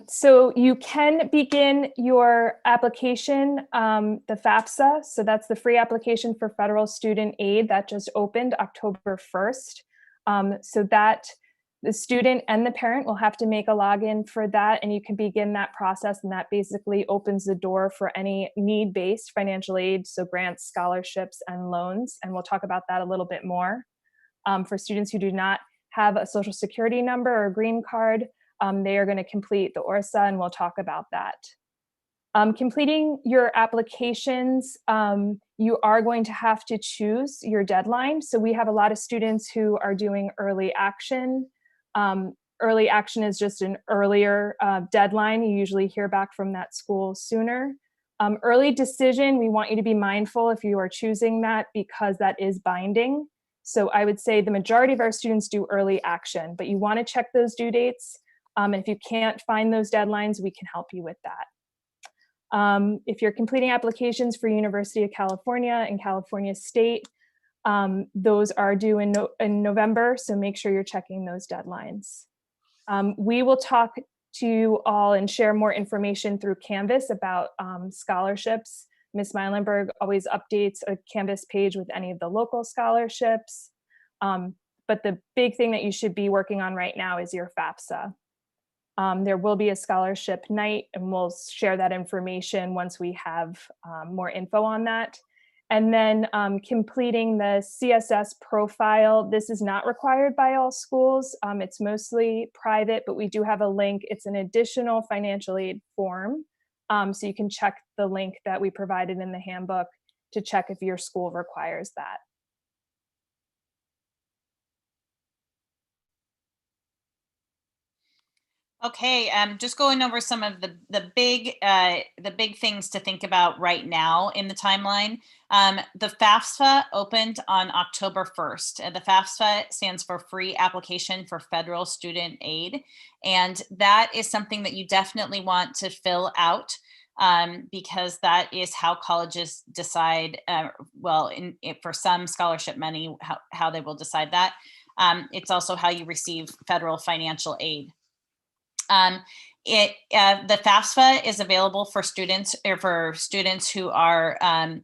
So you can begin your application, the FAFSA. So that's the free application for federal student aid that just opened October 1st. So that the student and the parent will have to make a login for that, and you can begin that process, and that basically opens the door for any need-based financial aid, so grants, scholarships, and loans, and we'll talk about that a little bit more. For students who do not have a social security number or a green card, they are going to complete the ORSA, and we'll talk about that. Completing your applications, you are going to have to choose your deadline. So we have a lot of students who are doing early action. Early action is just an earlier deadline. You usually hear back from that school sooner. Early decision, we want you to be mindful if you are choosing that, because that is binding. So I would say the majority of our students do early action, but you want to check those due dates. And if you can't find those deadlines, we can help you with that. If you're completing applications for University of California and California State, those are due in November, so make sure you're checking those deadlines. We will talk to you all and share more information through Canvas about scholarships. Ms. Meilenberg always updates a Canvas page with any of the local scholarships. But the big thing that you should be working on right now is your FAFSA. There will be a scholarship night, and we'll share that information once we have more info on that. And then completing the CSS profile. This is not required by all schools. It's mostly private, but we do have a link. It's an additional financial aid form. So you can check the link that we provided in the handbook to check if your school requires that. Okay, just going over some of the big things to think about right now in the timeline. The FAFSA opened on October 1st. And the FAFSA stands for Free Application for Federal Student Aid. And that is something that you definitely want to fill out because that is how colleges decide, for some scholarship money, how they will decide that. It's also how you receive federal financial aid. The FAFSA is available for students who are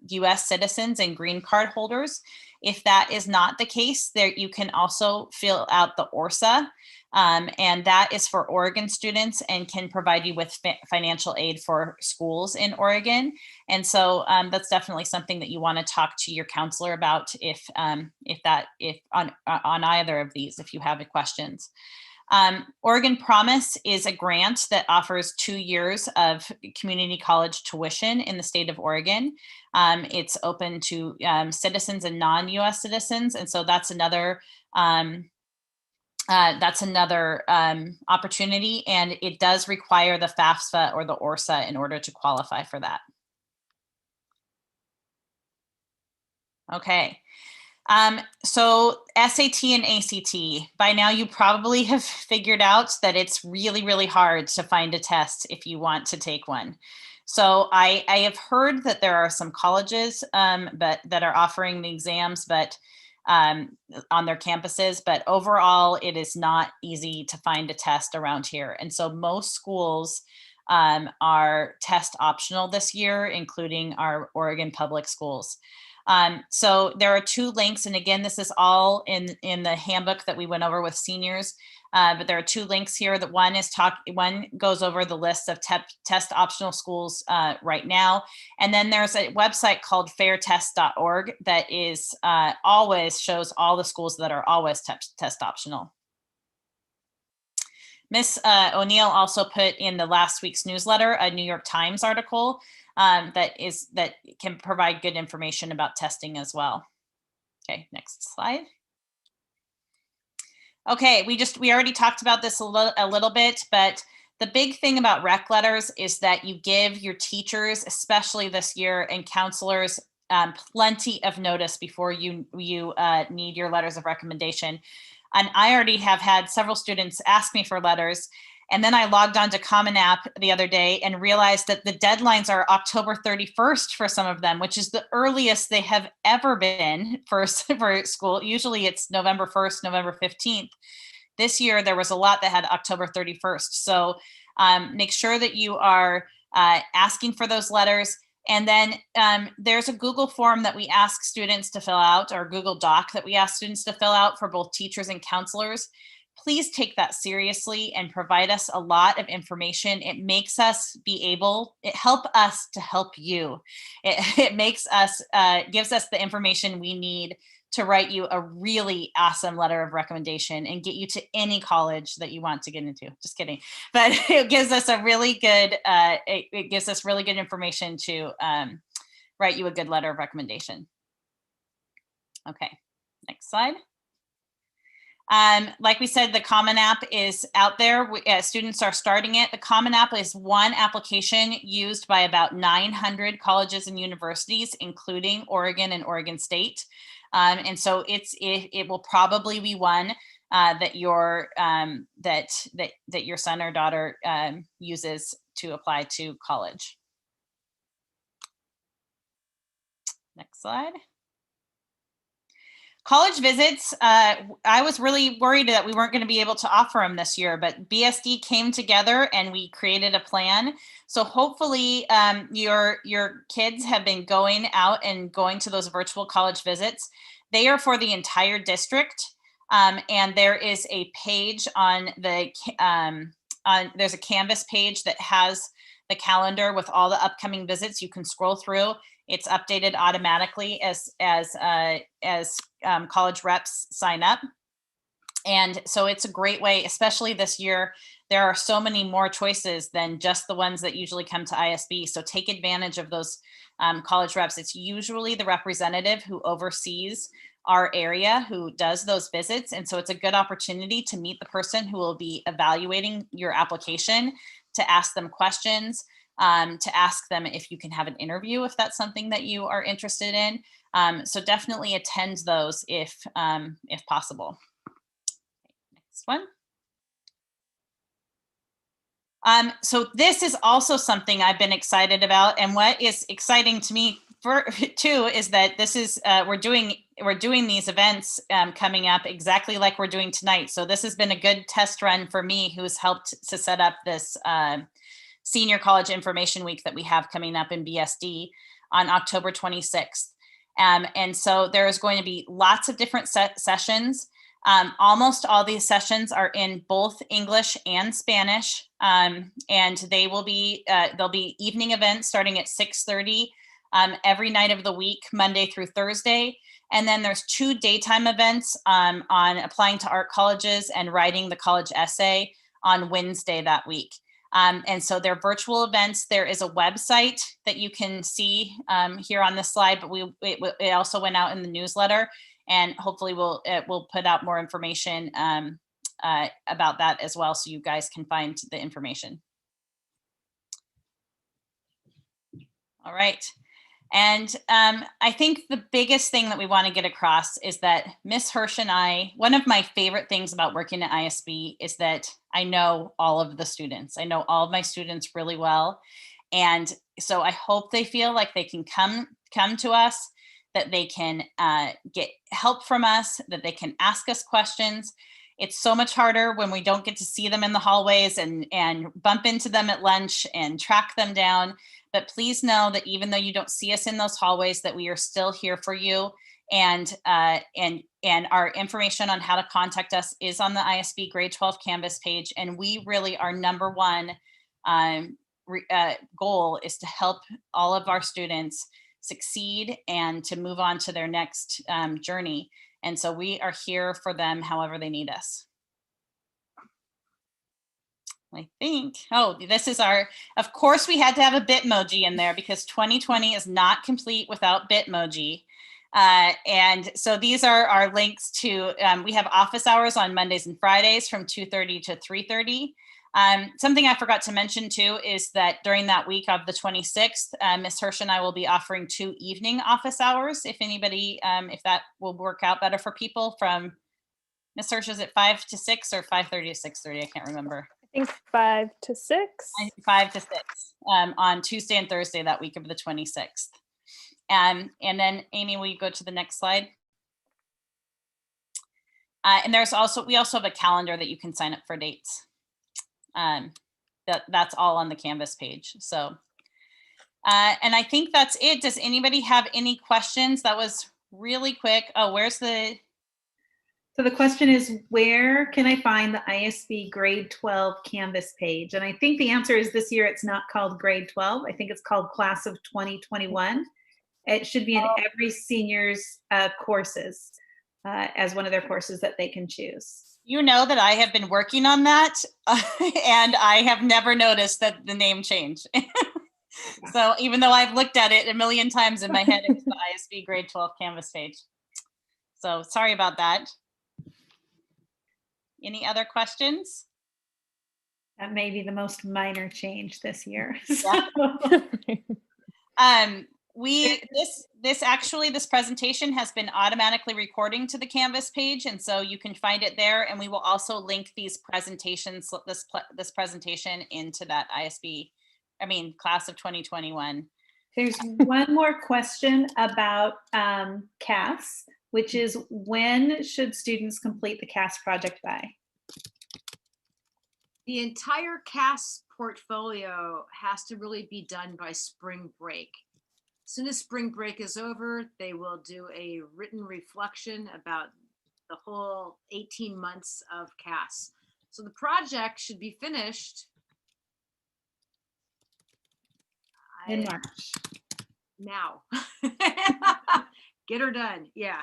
U.S. citizens and green card holders. If that is not the case, you can also fill out the ORSA, and that is for Oregon students and can provide you with financial aid for schools in Oregon. And so that's definitely something that you want to talk to your counselor about if on either of these, if you have questions. Oregon Promise is a grant that offers 2 years of community college tuition in the state of Oregon. It's open to citizens and non-U.S. citizens, and so that's another opportunity, and it does require the FAFSA or the ORSA in order to qualify for that. Okay. So SAT and ACT, by now you probably have figured out that it's really, really hard to find a test if you want to take one. So I have heard that there are some colleges that are offering the exams, but on their campuses, but overall it is not easy to find a test around here. And so most schools are test optional this year, including our Oregon public schools. So there are 2 links, and again, this is all in the handbook that we went over with seniors, but there are 2 links here. That one goes over the list of test optional schools right now, and then there's a website called fairtest.org that is always shows all the schools that are always test optional. Miss O'Neill also put in the last week's newsletter a New York Times article that can provide good information about testing as well. Okay, next slide. Okay, we already talked about this a little bit, but the big thing about rec letters is that you give your teachers, especially this year, and counselors plenty of notice before you need your letters of recommendation. And I already have had several students ask me for letters. And then I logged on to Common App the other day and realized that the deadlines are October 31st for some of them, which is the earliest they have ever been for school. Usually it's November 1st, November 15th. This year, there was a lot that had October 31st. So make sure that you are asking for those letters. And then there's a Google form that we ask students to fill out, or Google Doc that we ask students to fill out for both teachers and counselors. Please take that seriously and provide us a lot of information. It makes us help us to help you. It makes us, gives us the information we need to write you a really awesome letter of recommendation and get you to any college that you want to get into. Just kidding. But it gives us a really good, it gives us really good information to write you a good letter of recommendation. Okay, next slide. Like we said, the Common App is out there. Students are starting it. The Common App is one application used by about 900 colleges and universities, including Oregon and Oregon State. And so it will probably be one that your that your son or daughter uses to apply to college. Next slide. College visits, I was really worried that we weren't going to be able to offer them this year, but BSD came together and we created a plan. So hopefully your kids have been going out and going to those virtual college visits. They are for the entire district. And there is a page on the, there's a Canvas page that has the calendar with all the upcoming visits. You can scroll through. It's updated automatically as college reps sign up. And so it's a great way, especially this year, there are so many more choices than just the ones that usually come to ISB. So take advantage of those college reps. It's usually the representative who oversees our area who does those visits. And so it's a good opportunity to meet the person who will be evaluating your application, to ask them questions, to ask them if you can have an interview, if that's something that you are interested in. So definitely attend those if possible. Next one. So this is also something I've been excited about, and what is exciting to me too is that this is we're doing these events coming up exactly like we're doing tonight. So this has been a good test run for me, who's helped to set up this Senior College Information Week that we have coming up in BSD on October 26th. And so there is going to be lots of different sessions. Almost all these sessions are in both English and Spanish, and they will be there'll be evening events starting at 6:30 every night of the week, Monday through Thursday. And then there's 2 daytime events on applying to art colleges and writing the college essay on Wednesday that week. And so they're virtual events. There is a website that you can see here on this slide, but it also went out in the newsletter, and hopefully we'll put out more information about that as well, so you guys can find the information. All right. And I think the biggest thing that we want to get across is that Miss Hirsch and I, one of my favorite things about working at ISB is that I know all of the students. I know all of my students really well. And so I hope they feel like they can come to us, that they can get help from us, that they can ask us questions. It's so much harder when we don't get to see them in the hallways and bump into them at lunch and track them down. But please know that even though you don't see us in those hallways, that we are still here for you. And our information on how to contact us is on the ISB Grade 12 Canvas page. And we really, our number one goal is to help all of our students succeed and to move on to their next journey. And so we are here for them however they need us. I think, oh, this is our, of course we had to have a Bitmoji in there because 2020 is not complete without Bitmoji. And so these are our links to, we have office hours on Mondays and Fridays from 2:30 to 3:30. Something I forgot to mention too is that during that week of the 26th, Ms. Hirsch and I will be offering 2 evening office hours. If anybody, if that will work out better for people, from Ms. Hirsch, is it 5 to 6 or 5:30 to 6:30? I can't remember. I think 5 to 6. 5 to 6 on Tuesday and Thursday that week of the 26th. And then Amy, will you go to the next slide? And there's also, we also have a calendar that you can sign up for dates. That's all on the Canvas page. So, and I think that's it. Does anybody have any questions? That was really quick. Oh, where's the? So the question is, where can I find the ISB Grade 12 Canvas page? And I think the answer is this year it's not called Grade 12. I think it's called Class of 2021. It should be in every senior's courses as one of their courses that they can choose. You know that I have been working on that and I have never noticed that the name changed. So even though I've looked at it a million times in my head, it's the ISB Grade 12 Canvas page. So sorry about that. Any other questions? That may be the most minor change this year. Yeah. This presentation has been automatically recording to the Canvas page, and so you can find it there. And we will also link these presentations, this presentation into that class of 2021. There's one more question about CAS, which is when should students complete the CAS project by? The entire CAS portfolio has to really be done by spring break. As soon as spring break is over, they will do a written reflection about the whole 18 months of CAS. So the project should be finished In March. now. Get her done. Yeah.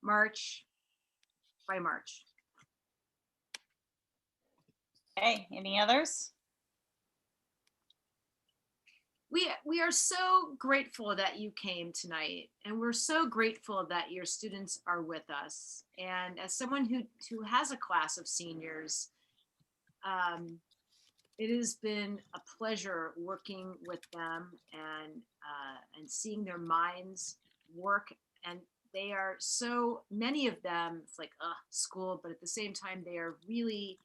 By March. Okay, any others? We are so grateful that you came tonight, and we're so grateful that your students are with us. And as someone who has a class of seniors, it has been a pleasure working with them and seeing their minds work. And they are so many of them. It's like school, but at the same time, they are really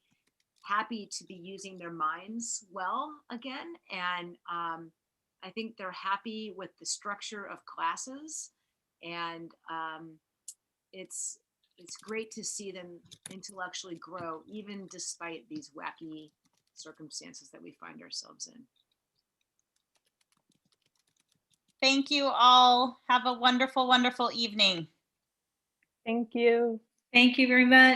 happy to be using their minds well again. And I think they're happy with the structure of classes, and it's great to see them intellectually grow, even despite these wacky circumstances that we find ourselves in. Thank you all. Have a wonderful, wonderful evening. Thank you. Thank you very much.